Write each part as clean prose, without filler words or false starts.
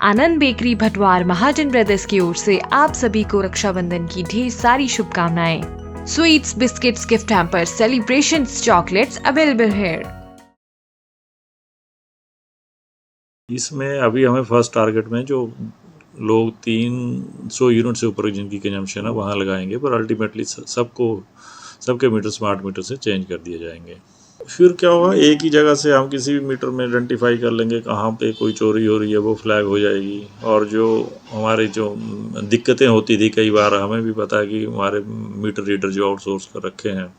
आनंद bakery भटवार महाजन brothers की ओर से आप सभी को रक्षाबंधन की ढेर सारी शुभकामनाएं। Sweets, biscuits, gift hamper, celebrations, chocolates available here. इसमें अभी हमें फर्स्ट टारगेट में जो लोग 300 यूनिट से ऊपर जिनकी कंजम्पशन है वहाँ लगाएंगे, पर अल्टीमेटली सबके मीटर स्मार्ट मीटर से चेंज कर दिए जाएंगे। फिर क्या होगा, एक ही जगह से हम किसी भी मीटर में आइडेंटिफाई कर लेंगे कहाँ पे कोई चोरी हो रही है, वो फ्लैग हो जाएगी। और जो हमारी जो दिक्कतें होती थी, कई बार हमें भी पता है कि हमारे मीटर रीडर जो आउटसोर्स कर रखे हैं,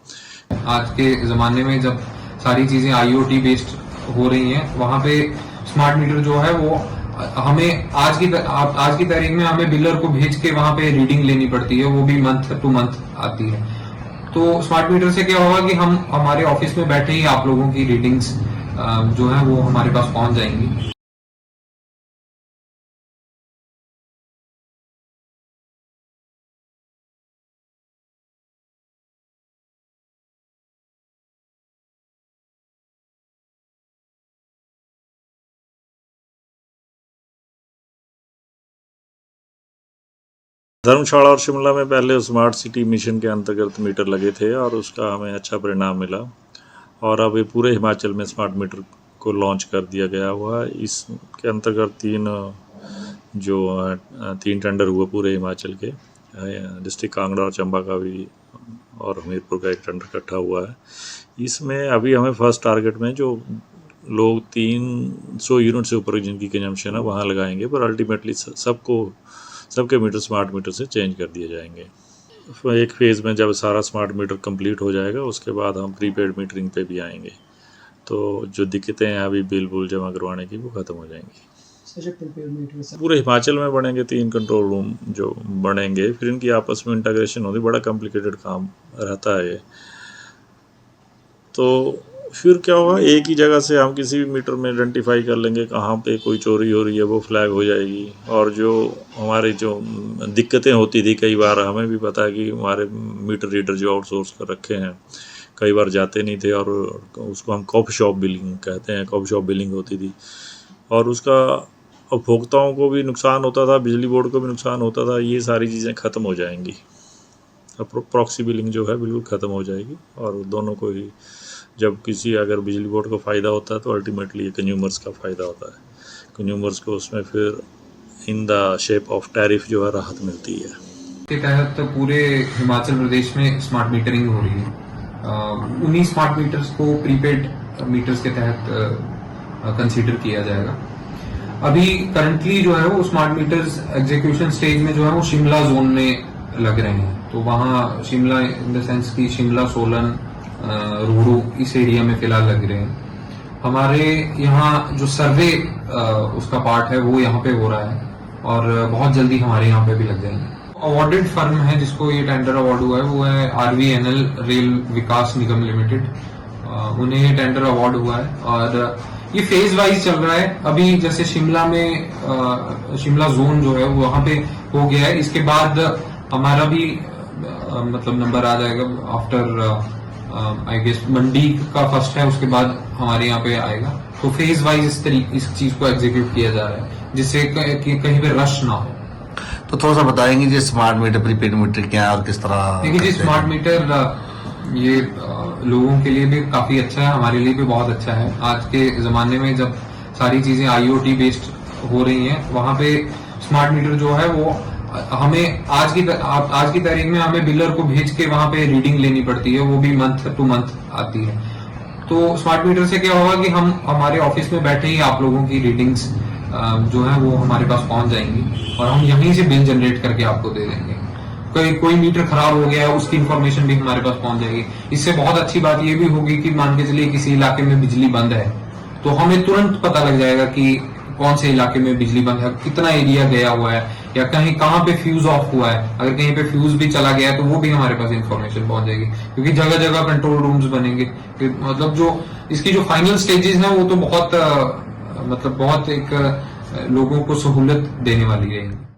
आज के ज़माने में जब सारी चीज़ें IoT बेस्ड हो रही हैं, वहाँ पे स्मार्ट मीटर जो है वो हमें आज की तारीख में हमें बिलर को भेज के वहाँ पे रीडिंग लेनी पड़ती है, वो भी मंथ टू मंथ आती है। तो स्मार्ट मीटर से क्या होगा कि हम हमारे ऑफिस में बैठे ही आप लोगों की रीडिंग्स जो है वो हमारे पास पहुंच जाएंगी। धर्मशाला और शिमला में पहले स्मार्ट सिटी मिशन के अंतर्गत मीटर लगे थे और उसका हमें अच्छा परिणाम मिला। और अब ये पूरे हिमाचल में स्मार्ट मीटर को लॉन्च कर दिया गया हुआ। इसके अंतर्गत तीन टेंडर हुए पूरे हिमाचल के, डिस्ट्रिक्ट कांगड़ा और चंबा का भी, और हमीरपुर का एक टेंडर इकट्ठा हुआ है। इसमें अभी हमें फर्स्ट टारगेट में जो लोग 300 यूनिट से ऊपर जिनकी कंजम्पशन है वहाँ लगाएंगे, पर अल्टीमेटली सबके मीटर स्मार्ट मीटर से चेंज कर दिए जाएंगे। एक फेज़ में जब सारा स्मार्ट मीटर कंप्लीट हो जाएगा, उसके बाद हम प्रीपेड मीटरिंग पे भी आएंगे, तो जो दिक्कतें हैं अभी बिल जमा करवाने की, वो ख़त्म हो जाएंगी। पूरे हिमाचल में बनेंगे 3 कंट्रोल रूम जो बनेंगे, फिर इनकी आपस में इंटीग्रेशन होगी। बड़ा कॉम्प्लिकेटेड काम रहता है ये। तो फिर क्या होगा, एक ही जगह से हम किसी भी मीटर में आइडेंटिफाई कर लेंगे कहाँ पे कोई चोरी हो रही है, वो फ्लैग हो जाएगी। और जो हमारी जो दिक्कतें होती थी, कई बार हमें भी पता है कि हमारे मीटर रीडर जो आउटसोर्स कर रखे हैं, कई बार जाते नहीं थे, और उसको हम कॉफ़ी शॉप बिलिंग कहते हैं। कॉफ़ी शॉप बिलिंग होती थी और उसका उपभोक्ताओं को भी नुकसान होता था, बिजली बोर्ड को भी नुकसान होता था। ये सारी चीज़ें ख़त्म हो जाएंगी। अब प्रॉक्सी बिलिंग जो है बिल्कुल ख़त्म हो जाएगी, और दोनों को ही जब अगर बिजली बोर्ड को फ़ायदा होता है तो अल्टीमेटली कंज्यूमर्स का फ़ायदा होता है। कंज्यूमर्स को उसमें फिर in the shape of tariff जो है राहत मिलती है। के तहत पूरे हिमाचल प्रदेश में स्मार्ट मीटरिंग हो रही है। उन्हीं स्मार्ट मीटर्स को प्रीपेड मीटर्स के तहत कंसीडर किया जाएगा। अभी करंटली जो है वो स्मार्ट मीटर्स एग्जीक्यूशन स्टेज में जो है वो शिमला जोन में लग रहे हैं। तो वहाँ शिमला इन द सेंस की शिमला, सोलन, रोहडू, इस एरिया में फिलहाल लग रहे हैं। हमारे यहाँ जो सर्वे उसका पार्ट है वो यहाँ पे हो रहा है, और बहुत जल्दी हमारे यहाँ पे भी लग जाएंगे। अवार्डेड फर्म है जिसको ये टेंडर अवार्ड हुआ है वो है RVNL रेल विकास निगम लिमिटेड। उन्हें ये टेंडर अवार्ड हुआ है, और ये फेज वाइज चल रहा है। अभी जैसे शिमला में शिमला जोन जो है वो वहां पे हो गया है। इसके बाद हमारा भी मतलब नंबर आ जाएगा आफ्टर आई गेस मंडी का फर्स्ट है, उसके बाद हमारे यहाँ पे आएगा। तो फेज वाइज इस चीज को एग्जीक्यूट किया जा रहा है, जिससे कहीं पे रश ना हो। तो थोड़ा सा बताएंगे जी स्मार्ट मीटर, प्रीपेड मीटर क्या है और किस तरह? देखिए जी, स्मार्ट मीटर ये लोगों के लिए भी काफी अच्छा है, हमारे लिए भी बहुत अच्छा है। आज के जमाने में जब सारी चीजें IoT बेस्ड हो रही हैं, वहाँ पे स्मार्ट मीटर जो है वो हमें आज की तारीख में हमें बिलर को भेज के वहाँ पे रीडिंग लेनी पड़ती है, वो भी मंथ टू मंथ आती है। तो स्मार्ट मीटर से क्या होगा कि हम हमारे ऑफिस में बैठे ही आप लोगों की रीडिंग्स जो है वो हमारे पास पहुंच जाएंगी, और हम यहीं से बिल जनरेट करके आपको दे देंगे। कोई मीटर खराब हो गया है उसकी इंफॉर्मेशन भी हमारे पास पहुंच जाएगी। इससे बहुत अच्छी बात ये भी होगी कि मान के चलिए किसी इलाके में बिजली बंद है, तो हमें तुरंत पता लग जाएगा कि कौन से इलाके में बिजली बंद है, कितना एरिया गया हुआ है, या कहाँ पे फ्यूज ऑफ हुआ है। अगर कहीं पे फ्यूज भी चला गया है तो वो भी हमारे पास इंफॉर्मेशन पहुंच जाएगी, क्योंकि जगह जगह कंट्रोल रूम्स बनेंगे। मतलब जो इसकी जो फाइनल स्टेजेस हैं वो तो बहुत एक लोगों को सहूलत देने वाली है।